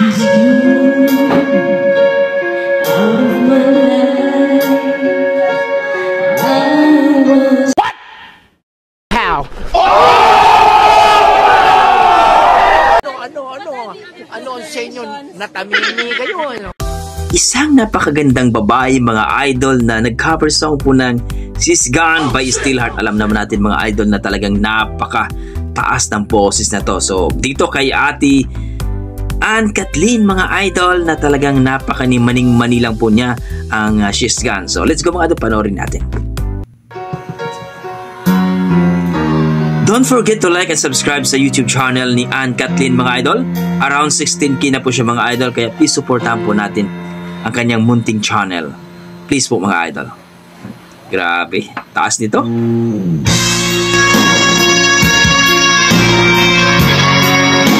What? How? Ano ang sa inyo? Natamimi kayo, ano? Isang napakagandang babae, mga idol, na nag-cover song po ng She's Gone by Steelheart. Alam naman natin, mga idol, na talagang napaka-taas ng boses na to. So, dito kay Ate Ann Kathleen, mga idol, na talagang napaka-maning-mani lang po niya ang She's Gone. So, let's go, mga idol, panoorin natin. Don't forget to like and subscribe sa YouTube channel ni Ann Kathleen, mga idol. Around 16K na po siya, mga idol, kaya please supportahan po natin ang kanyang munting channel. Please po, mga idol. Grabe, taas nito.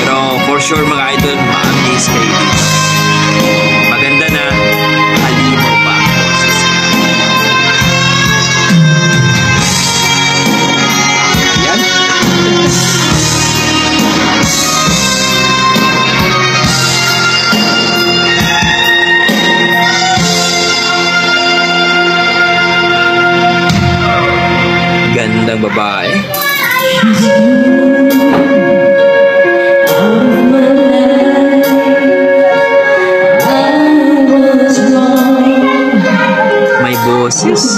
Pero for sure, mga idol, ma-amaze kayo dito. Maganda na, halimaw pa ang boses niya. Yan. Gandang babae. May boses.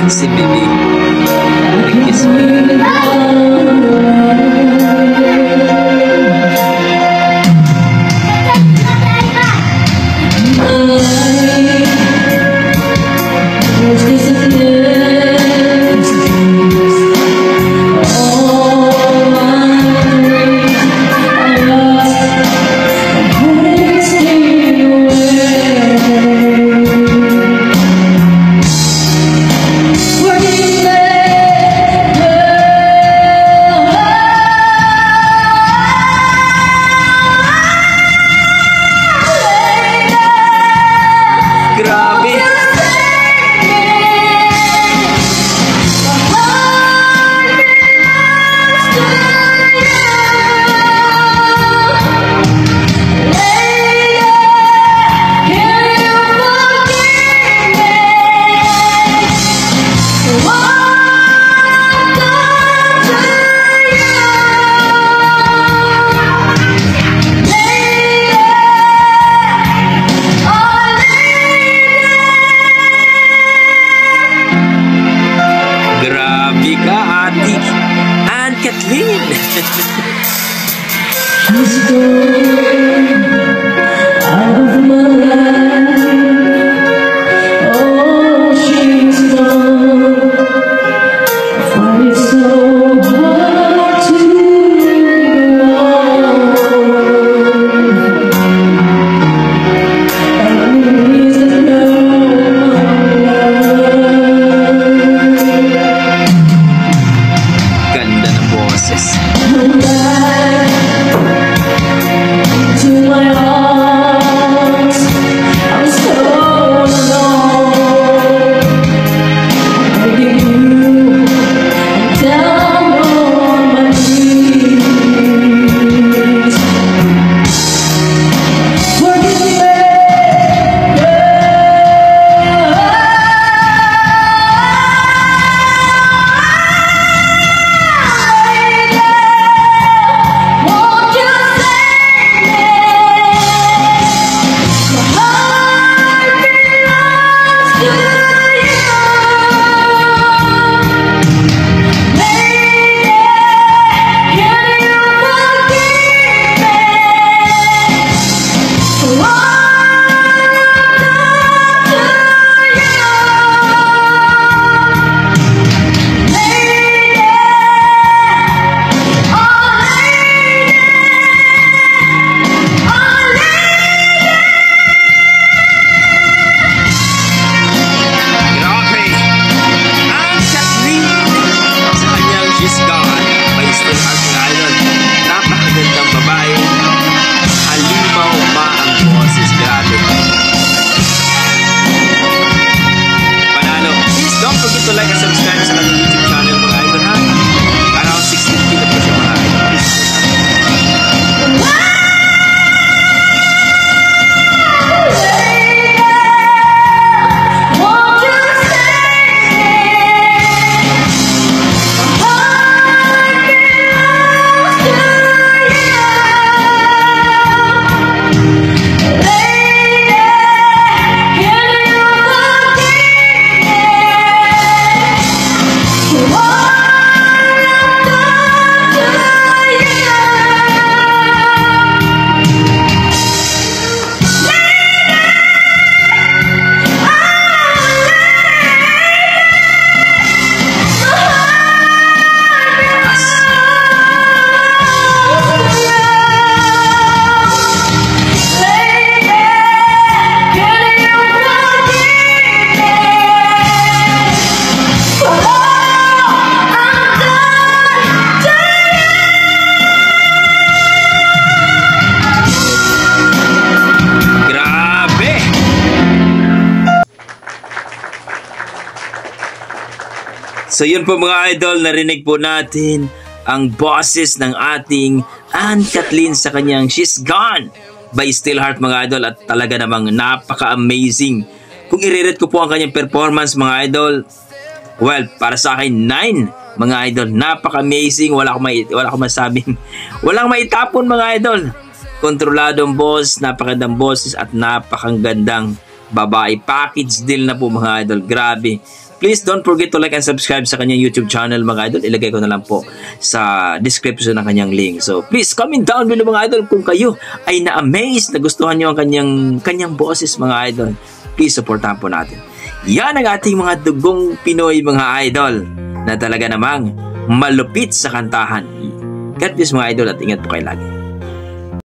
Si Bibi. Nag-kiss mo. Grabe. Grabe ka, Ate Ann Kathleen. She's gone out of my life. Oh, she's gone. I find it so hard to go on. Enemies that know my love. Ganda ng boses. To my heart. So yun po mga idol, narinig po natin ang boses ng ating Anne Kathleen sa kanyang She's Gone by Steelheart mga idol, at talaga namang napaka-amazing. Kung i-rate ko po ang kanyang performance mga idol, well, para sa akin 9 mga idol. Napaka-amazing, wala akong masabing, walang maitapon mga idol. Kontroladong boss, napakagandang boses at napakagandang babae. Package deal na po mga idol, grabe. Please don't forget to like and subscribe sa kanyang YouTube channel mga idol. Ilagay ko na lang po sa description ng kanyang link. So please comment down below mga idol kung kayo ay na-amaze, nagustuhan nyo ang kanyang boses mga idol. Please supportahan po natin. Yan ang ating mga dugong Pinoy mga idol na talaga namang malupit sa kantahan. God bless mga idol at ingat po kayo lagi.